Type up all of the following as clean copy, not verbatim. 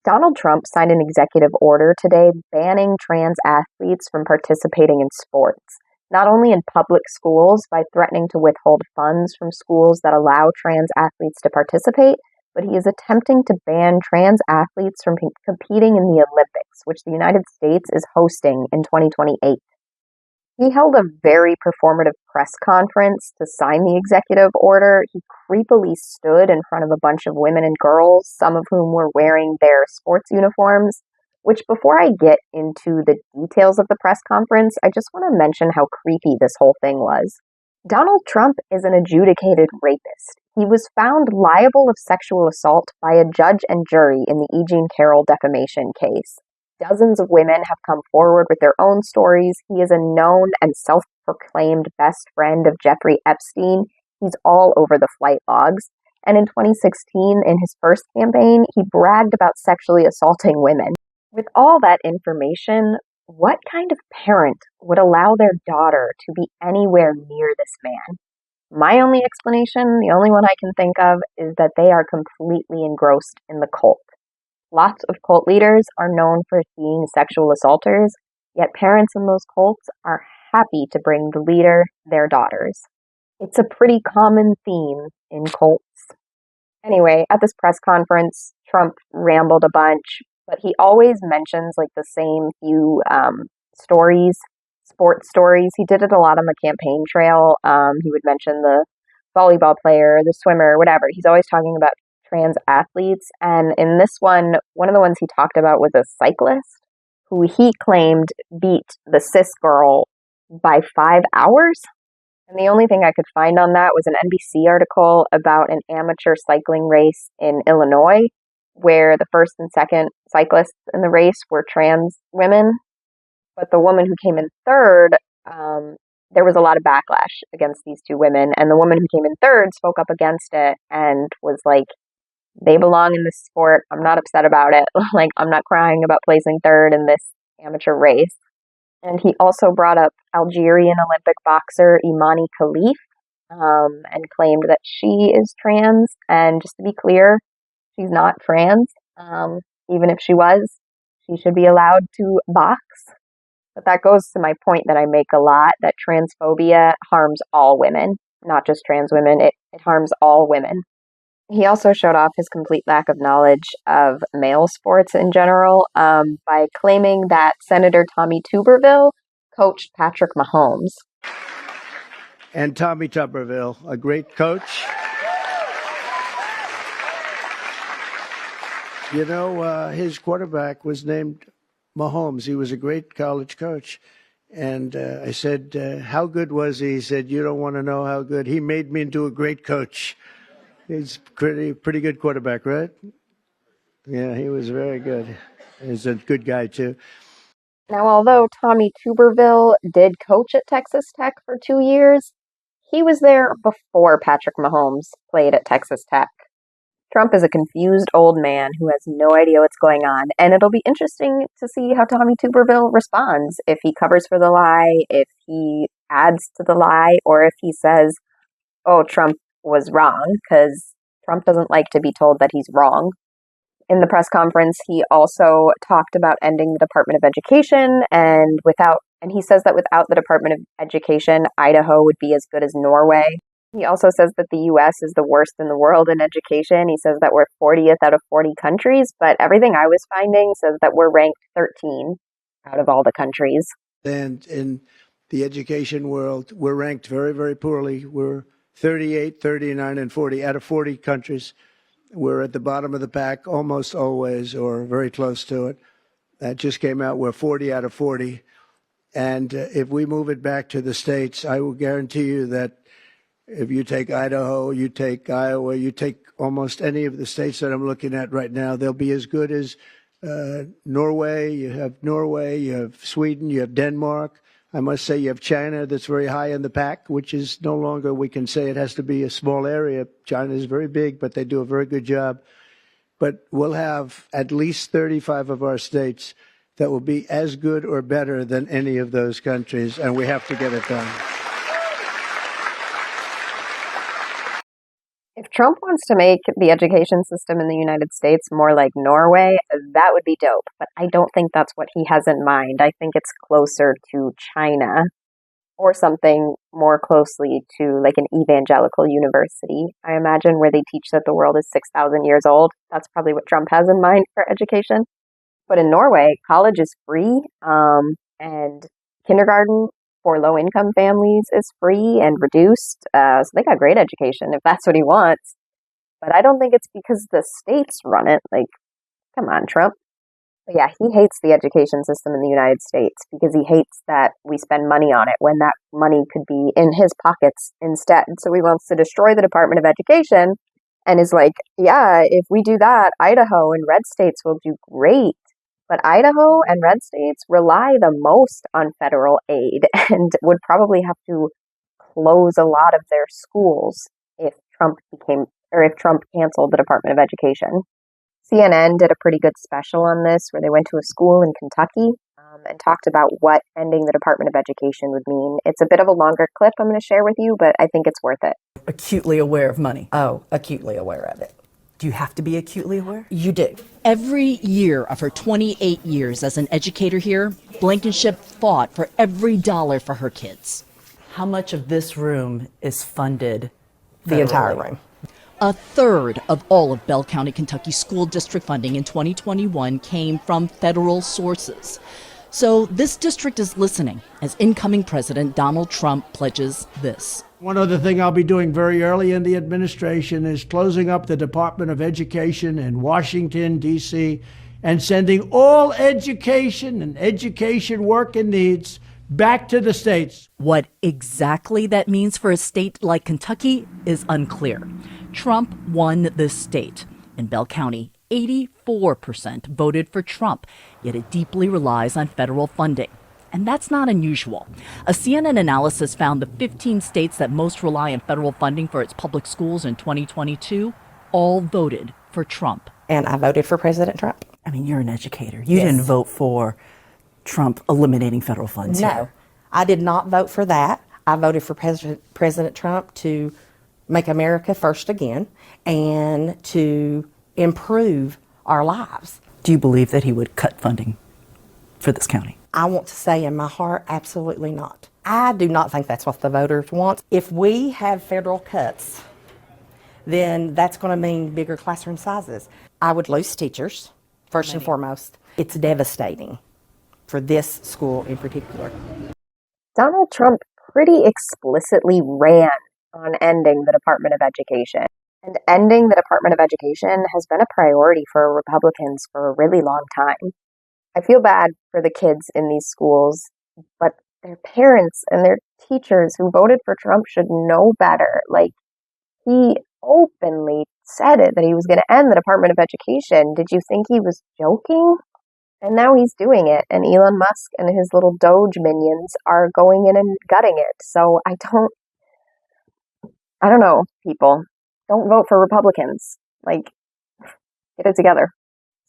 Donald Trump signed an executive order today banning trans athletes from participating in sports, not only in public schools by threatening to withhold funds from schools that allow trans athletes to participate, but he is attempting to ban trans athletes from competing in the Olympics, which the United States is hosting in 2028. He held a very performative press conference to sign the executive order. He creepily stood in front of a bunch of women and girls, some of whom were wearing their sports uniforms, which before I get into the details of the press conference, I just want to mention how creepy this whole thing was. Donald Trump is an adjudicated rapist. He was found liable of sexual assault by a judge and jury in the E. Jean Carroll defamation case. Dozens of women have come forward with their own stories. He is a known and self-proclaimed best friend of Jeffrey Epstein. He's all over the flight logs. And in 2016, in his first campaign, he bragged about sexually assaulting women. With all that information, what kind of parent would allow their daughter to be anywhere near this man? My only explanation, the only one I can think of, is that they are completely engrossed in the cult. Lots of cult leaders are known for being sexual assaulters, yet parents in those cults are happy to bring the leader their daughters. It's a pretty common theme in cults. Anyway, at this press conference, Trump rambled a bunch, but he always mentions like the same few stories, sports stories. He did it a lot on the campaign trail. He would mention the volleyball player, the swimmer, whatever. He's always talking about trans athletes. And in this one of the ones he talked about was a cyclist who he claimed beat the cis girl by 5 hours. And the only thing I could find on that was an NBC article about an amateur cycling race in Illinois, where the first and second cyclists in the race were trans women. But the woman who came in third, there was a lot of backlash against these two women. And the woman who came in third spoke up against it and was like, they belong in this sport. I'm not upset about it. Like, I'm not crying about placing third in this amateur race. And he also brought up Algerian Olympic boxer Imani Khalif and claimed that she is trans. And just to be clear, she's not trans. Even if she was, she should be allowed to box. But that goes to my point that I make a lot, that transphobia harms all women, not just trans women. It harms all women. He also showed off his complete lack of knowledge of male sports in general by claiming that Senator Tommy Tuberville coached Patrick Mahomes. And Tommy Tuberville, a great coach. You know, his quarterback was named Mahomes. He was a great college coach. And I said, how good was he? He said, you don't want to know how good. He made me into a great coach. He's pretty good quarterback, right? Yeah, he was very good. He's a good guy, too. Now, although Tommy Tuberville did coach at Texas Tech for 2 years, he was there before Patrick Mahomes played at Texas Tech. Trump is a confused old man who has no idea what's going on, and it'll be interesting to see how Tommy Tuberville responds, if he covers for the lie, if he adds to the lie, or if he says, oh, Trump was wrong, because Trump doesn't like to be told that he's wrong. In the press conference, he also talked about ending the Department of Education, and he says that without the Department of Education, Idaho would be as good as Norway. He also says that the U.S. is the worst in the world in education. He says that we're 40th out of 40 countries, but everything I was finding says that we're ranked 13 out of all the countries. And in the education world, we're ranked very, very poorly. We're 38, 39, and 40 out of 40 countries. We're at the bottom of the pack almost always, or very close to it. That just came out. We're 40 out of 40. And if we move it back to the states, I will guarantee you that if you take Idaho, you take Iowa, you take almost any of the states that I'm looking at right now, they'll be as good as Norway. You have Sweden, you have Denmark. I must say you have China that's very high in the pack, which is no longer, we can say it has to be a small area. China is very big, but they do a very good job. But we'll have at least 35 of our states that will be as good or better than any of those countries, and we have to get it done. If If Trump wants to make the education system in the United States more like Norway, that would be dope. But I don't think that's what he has in mind. I think it's closer to China or something more closely to like an evangelical university. I imagine where they teach that the world is 6,000 years old. That's probably what Trump has in mind for education. But in Norway, college is free, and kindergarten for low income families is free and reduced. So they got great education if that's what he wants. But I don't think it's because the states run it. Like, come on, Trump. But yeah, he hates the education system in the United States because he hates that we spend money on it when that money could be in his pockets instead. So he wants to destroy the Department of Education and is like, yeah, if we do that, Idaho and red states will do great. But Idaho and red states rely the most on federal aid and would probably have to close a lot of their schools if if Trump canceled the Department of Education. CNN did a pretty good special on this where they went to a school in Kentucky and talked about what ending the Department of Education would mean. It's a bit of a longer clip I'm going to share with you, but I think it's worth it. Acutely aware of money. Oh, acutely aware of it. Do you have to be acutely aware? You do. Every year of her 28 years as an educator here, Blankenship fought for every dollar for her kids. How much of this room is funded? The entire room. A third of all of Bell County, Kentucky school district funding in 2021 came from federal sources. So this district is listening as incoming President Donald Trump pledges this. One other thing I'll be doing very early in the administration is closing up the Department of Education in Washington, D.C., and sending all education and education work and needs back to the states. What exactly that means for a state like Kentucky is unclear. Trump won this state. In Bell County, 84% voted for Trump, yet it deeply relies on federal funding. And that's not unusual. A CNN analysis found the 15 states that most rely on federal funding for its public schools in 2022 all voted for Trump. And I voted for President Trump. I mean, you're an educator. You didn't vote for Trump eliminating federal funds. No, here. I did not vote for that. I voted for President Trump to make America first again and to improve our lives. Do you believe that he would cut funding for this county? I want to say in my heart, absolutely not. I do not think that's what the voters want. If we have federal cuts, then that's going to mean bigger classroom sizes. I would lose teachers, first and foremost. It's devastating for this school in particular. Donald Trump pretty explicitly ran on ending the Department of Education. And ending the Department of Education has been a priority for Republicans for a really long time. I feel bad for the kids in these schools, but their parents and their teachers who voted for Trump should know better. Like, he openly said it, that he was going to end the Department of Education. Did you think he was joking? And now he's doing it, and Elon Musk and his little Doge minions are going in and gutting it. So I don't know, people. Don't vote for Republicans. Like, get it together.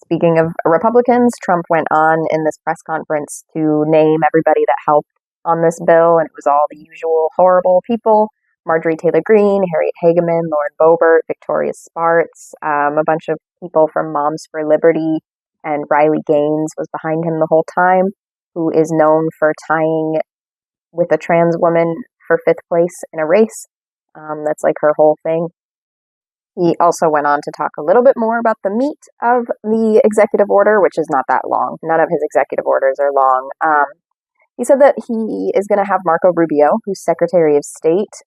Speaking of Republicans, Trump went on in this press conference to name everybody that helped on this bill, and it was all the usual horrible people. Marjorie Taylor Greene, Harriet Hageman, Lauren Boebert, Victoria Spartz, a bunch of people from Moms for Liberty, and Riley Gaines was behind him the whole time, who is known for tying with a trans woman for 5th place in a race. That's like her whole thing. He also went on to talk a little bit more about the meat of the executive order, which is not that long. None of his executive orders are long. He said that he is going to have Marco Rubio, who's Secretary of State,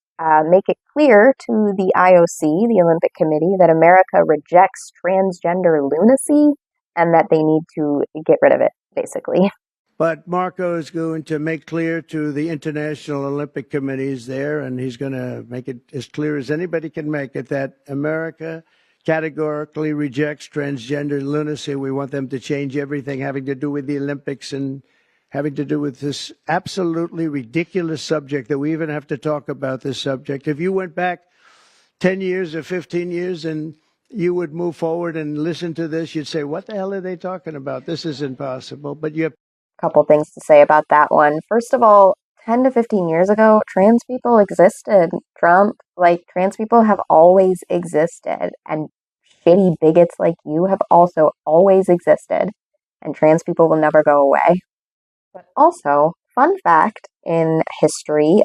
make it clear to the IOC, the Olympic Committee, that America rejects transgender lunacy and that they need to get rid of it, basically. But Marco is going to make clear to the International Olympic Committees there, and he's going to make it as clear as anybody can make it, that America categorically rejects transgender lunacy. We want them to change everything having to do with the Olympics and having to do with this absolutely ridiculous subject that we even have to talk about this subject. If you went back 10 years or 15 years and you would move forward and listen to this, you'd say, what the hell are they talking about? This is impossible. But you have Couple things to say about that one. First of all, 10 to 15 years ago, trans people existed. Trans people have always existed, and shitty bigots like you have also always existed, and trans people will never go away. But also, fun fact in history,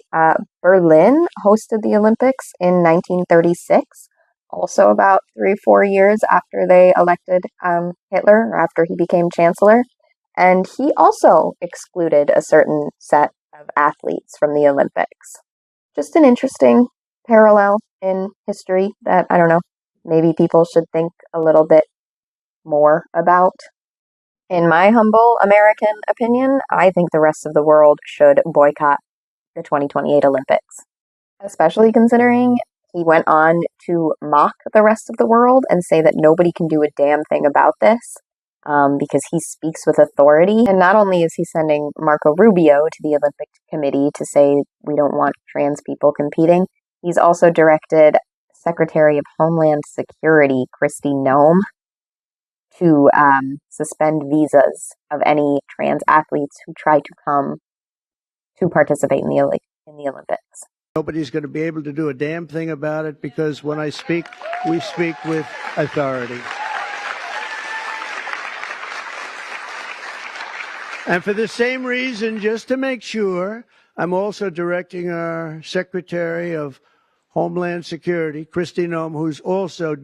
Berlin hosted the Olympics in 1936, also about 3 or 4 years after they elected Hitler, or after he became chancellor. And he also excluded a certain set of athletes from the Olympics. Just an interesting parallel in history that, I don't know, maybe people should think a little bit more about. In my humble American opinion, I think the rest of the world should boycott the 2028 Olympics, especially considering he went on to mock the rest of the world and say that nobody can do a damn thing about this because he speaks with authority. And not only is he sending Marco Rubio to the Olympic Committee to say we don't want trans people competing, he's also directed Secretary of Homeland Security, Kristi Noem, to suspend visas of any trans athletes who try to come to participate in the Olympics. Nobody's going to be able to do a damn thing about it because when I speak, we speak with authority. And for the same reason, just to make sure, I'm also directing our Secretary of Homeland Security, Kristi Noem, who's also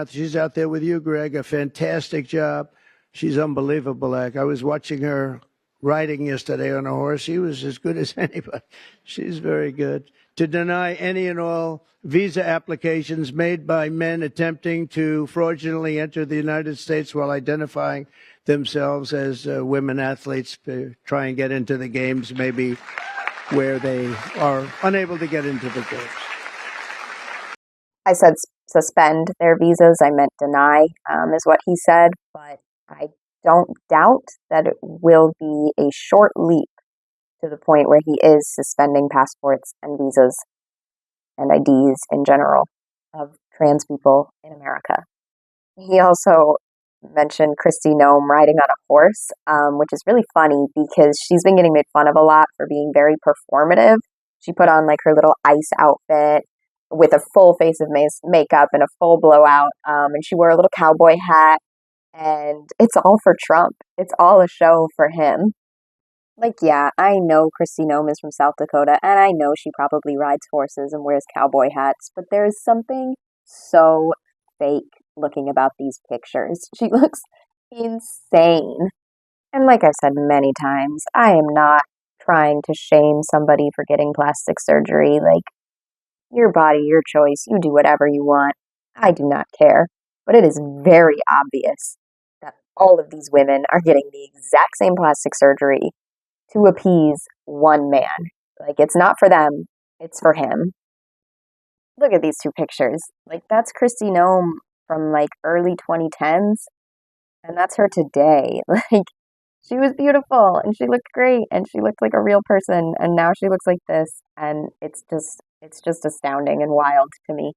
she's out there with you, Greg, a fantastic job. She's unbelievable. I was watching her riding yesterday on a horse. She was as good as anybody. She's very good. To deny any and all visa applications made by men attempting to fraudulently enter the United States while identifying themselves as women athletes to try and get into the games, maybe where they are unable to get into the games. I said suspend their visas. I meant deny, is what he said. But I don't doubt that it will be a short leap to the point where he is suspending passports and visas and IDs in general of trans people in America. He also mentioned Kristi Noem riding on a horse, which is really funny because she's been getting made fun of a lot for being very performative. She put on her little ice outfit with a full face of makeup and a full blowout, and she wore a little cowboy hat, and it's all for Trump. It's all a show for him. Yeah, I know Kristi Noem is from South Dakota, and I know she probably rides horses and wears cowboy hats, but there's something so fake looking about these pictures. She looks insane. And like I've said many times, I am not trying to shame somebody for getting plastic surgery. Your body, your choice, you do whatever you want. I do not care. But it is very obvious that all of these women are getting the exact same plastic surgery to appease one man. It's not for them, it's for him. Look at these two pictures. That's Kristi Noem from early 2010s, and that's her today. She was beautiful and she looked great and she looked like a real person, and now she looks like this, and it's just astounding and wild to me.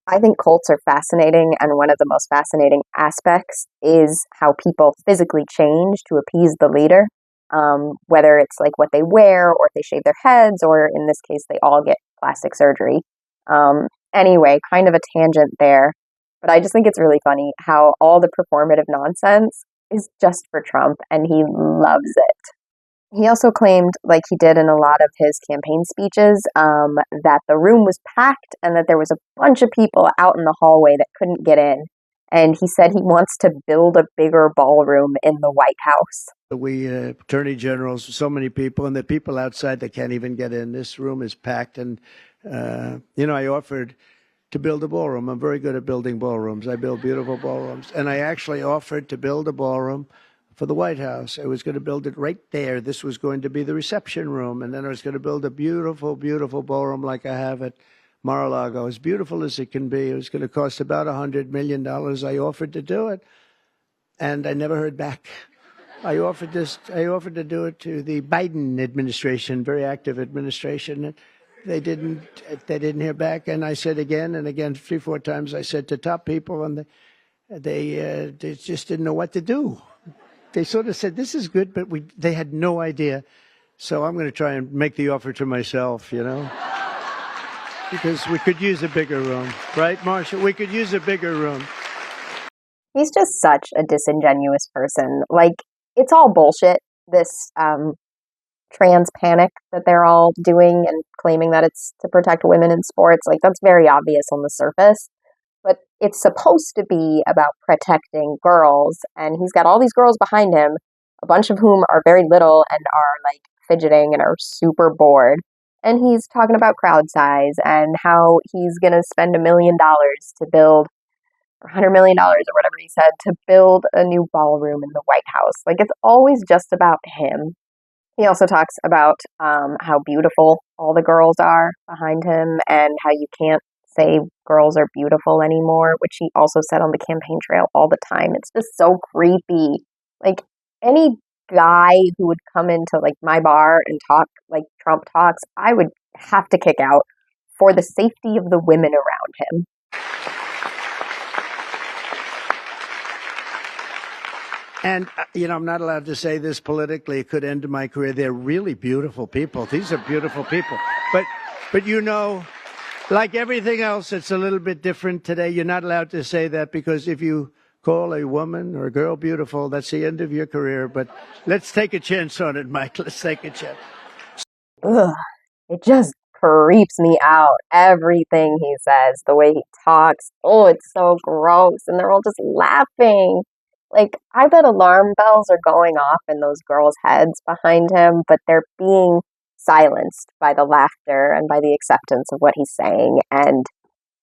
I think cults are fascinating, and one of the most fascinating aspects is how people physically change to appease the leader, whether it's what they wear or if they shave their heads, or in this case, they all get plastic surgery. Anyway, kind of a tangent there, but I just think it's really funny how all the performative nonsense is just for Trump, and he loves it. He also claimed, like he did in a lot of his campaign speeches, that the room was packed and that there was a bunch of people out in the hallway that couldn't get in. And he said he wants to build a bigger ballroom in the White House. We, attorney generals, so many people, and the people outside that can't even get in. This room is packed. And, I offered to build a ballroom. I'm very good at building ballrooms. I build beautiful ballrooms. And I actually offered to build a ballroom for the White House. I was going to build it right there. This was going to be the reception room. And then I was going to build a beautiful, beautiful ballroom like I have at Mar-a-Lago, as beautiful as it can be. It was going to cost about $100 million. I offered to do it, and I never heard back. I offered to do it to the Biden administration, very active administration. And they didn't hear back. And I said again and again, 3-4 times, I said to top people, and they just didn't know what to do. They sort of said, this is good, but they had no idea So I'm going to try and make the offer to myself, because we could use a bigger room. Right, Marsha? We could use a bigger room. He's just such a disingenuous person. Like, it's all bullshit, this trans panic that they're all doing and claiming that it's to protect women in sports. Like, that's very obvious on the surface. But it's supposed to be about protecting girls. And he's got all these girls behind him, a bunch of whom are very little and are like fidgeting and are super bored. And he's talking about crowd size and how he's going to spend $1 million to build, or $100 million or whatever he said, to build a new ballroom in the White House. Like, it's always just about him. He also talks about how beautiful all the girls are behind him and how you can't say girls are beautiful anymore, which he also said on the campaign trail all the time. It's just so creepy. Like, any guy who would come into like my bar and talk like Trump talks, I would have to kick out for the safety of the women around him. And, I'm not allowed to say this politically. It could end my career. They're really beautiful people. These are beautiful people. But like everything else, it's a little bit different today. You're not allowed to say that because if you call a woman or a girl beautiful, that's the end of your career. But let's take a chance on it, Mike. Let's take a chance. Ugh, it just creeps me out. Everything he says, the way he talks. Oh, it's so gross. And they're all just laughing. Like, I bet alarm bells are going off in those girls' heads behind him, but they're being silenced by the laughter and by the acceptance of what he's saying. And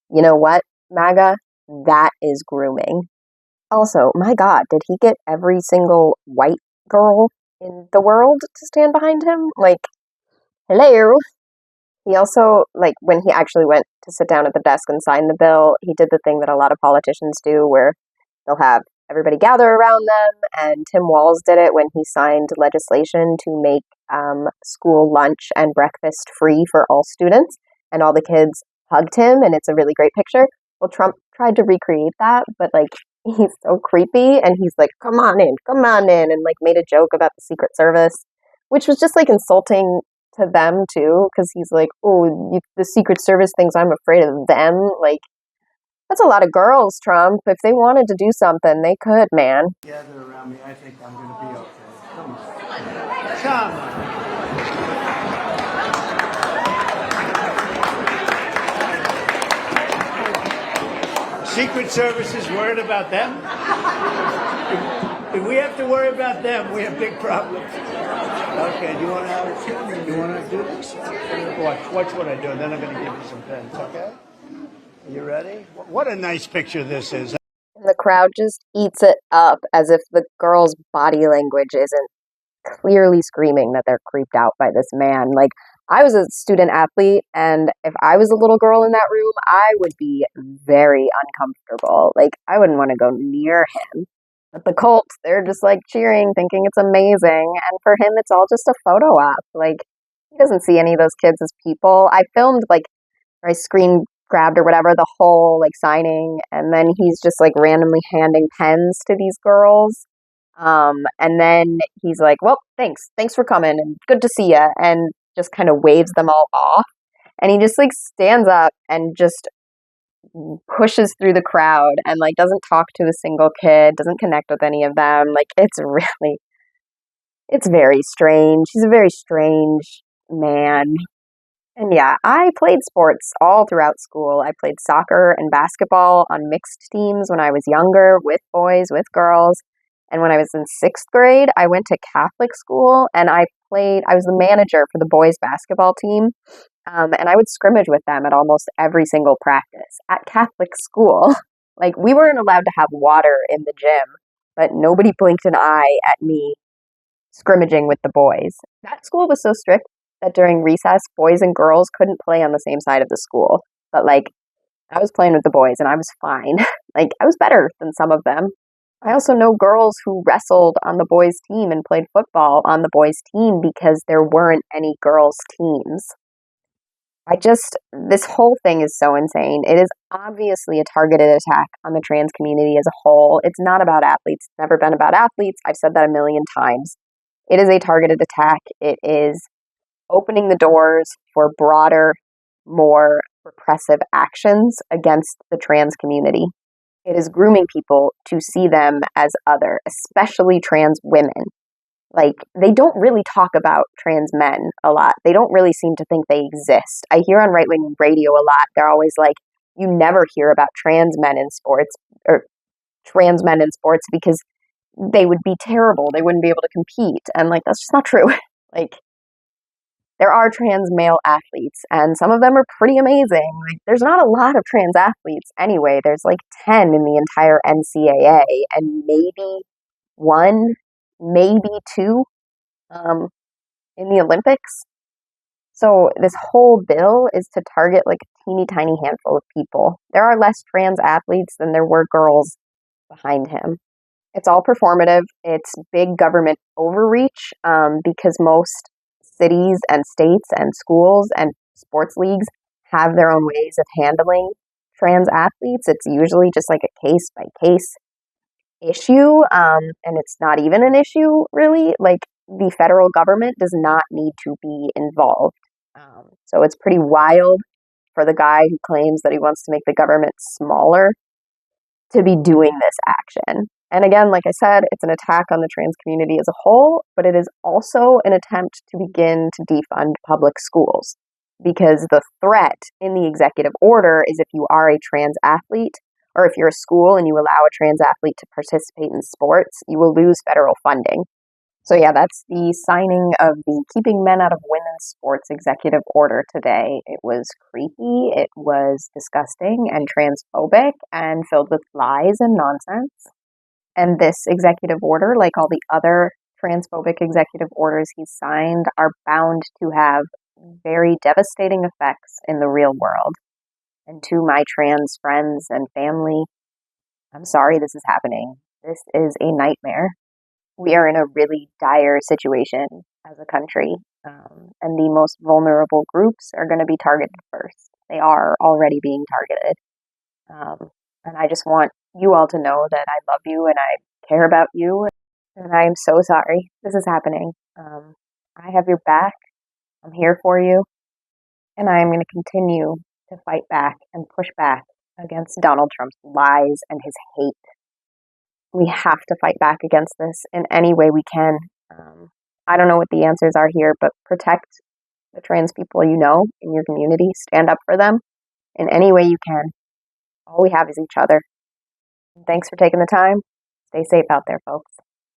you know what, MAGA? That is grooming. Also, my God, did he get every single white girl in the world to stand behind him? Like, hello? He also, like, when he actually went to sit down at the desk and sign the bill, he did the thing that a lot of politicians do where they'll have everybody gather around them. And Tim Walz did it when he signed legislation to make school lunch and breakfast free for all students. And all the kids hugged him, and it's a really great picture. Well, Trump tried to recreate that, but like, he's so creepy, and he's like, come on in, and like made a joke about the Secret Service, which was just like insulting to them too, because he's like, oh, the Secret Service thinks I'm afraid of them. Like, that's a lot of girls, Trump. If they wanted to do something, they could, man. Gather around me. I think I'm going to be okay. Come on. Come on. Secret Service is worried about them? If we have to worry about them, we have big problems. Okay, do you want to do this? Watch what I do, and then I'm going to give you some pens, okay? Are you ready? What a nice picture this is. And the crowd just eats it up as if the girl's body language isn't clearly screaming that they're creeped out by this man. Like, I was a student athlete, and if I was a little girl in that room, I would be very uncomfortable. Like, I wouldn't want to go near him. But the Colts, they're just like cheering, thinking it's amazing. And for him, it's all just a photo op. Like, he doesn't see any of those kids as people. I filmed, like, or I screen grabbed or whatever, the whole like signing, and then he's just like randomly handing pens to these girls. And then he's like, well, thanks for coming and good to see ya, and just kind of waves them all off. And he just like stands up and just pushes through the crowd and like doesn't talk to a single kid, doesn't connect with any of them. Like, it's very strange. He's a very strange man. And yeah, I played sports all throughout school. I played soccer and basketball on mixed teams when I was younger, with boys, with girls. And when I was in sixth grade, I went to Catholic school and I was the manager for the boys basketball team. And I would scrimmage with them at almost every single practice at Catholic school. Like, we weren't allowed to have water in the gym, but nobody blinked an eye at me scrimmaging with the boys. That school was so strict that during recess, boys and girls couldn't play on the same side of the school. But like, I was playing with the boys and I was fine. Like, I was better than some of them. I also know girls who wrestled on the boys' team and played football on the boys' team because there weren't any girls' teams. This whole thing is so insane. It is obviously a targeted attack on the trans community as a whole. It's not about athletes. It's never been about athletes. I've said that a million times. It is a targeted attack. It is opening the doors for broader, more repressive actions against the trans community. It is grooming people to see them as other, especially trans women. Like, they don't really talk about trans men a lot. They don't really seem to think they exist. I hear on right-wing radio a lot, they're always like, you never hear about trans men in sports, or trans men in sports, because they would be terrible. They wouldn't be able to compete. And, like, that's just not true. Like, there are trans male athletes, and some of them are pretty amazing. Like, there's not a lot of trans athletes anyway. There's like 10 in the entire NCAA, and maybe one, maybe two um, in the Olympics. So this whole bill is to target like a teeny tiny handful of people. There are less trans athletes than there were girls behind him. It's all performative. It's big government overreach because most cities and states and schools and sports leagues have their own ways of handling trans athletes. It's usually just like a case by case issue, and it's not even an issue really. Like, the federal government does not need to be involved. So it's pretty wild for the guy who claims that he wants to make the government smaller to be doing this action. And again, like I said, it's an attack on the trans community as a whole, but it is also an attempt to begin to defund public schools. Because the threat in the executive order is if you are a trans athlete, or if you're a school and you allow a trans athlete to participate in sports, you will lose federal funding. So yeah, that's the signing of the Keeping Men Out of Women's Sports executive order today. It was creepy, it was disgusting and transphobic and filled with lies and nonsense. And this executive order, like all the other transphobic executive orders he's signed, are bound to have very devastating effects in the real world. And to my trans friends and family, I'm sorry this is happening. This is a nightmare. We are in a really dire situation as a country, and the most vulnerable groups are going to be targeted first. They are already being targeted. And I just want you all to know that I love you and I care about you, and I am so sorry this is happening. I have your back. I'm here for you, and I am going to continue to fight back and push back against Donald Trump's lies and his hate. We have to fight back against this in any way we can. I don't know what the answers are here, but protect the trans people you know in your community. Stand up for them in any way you can. All we have is each other. Thanks for taking the time. Stay safe out there, folks.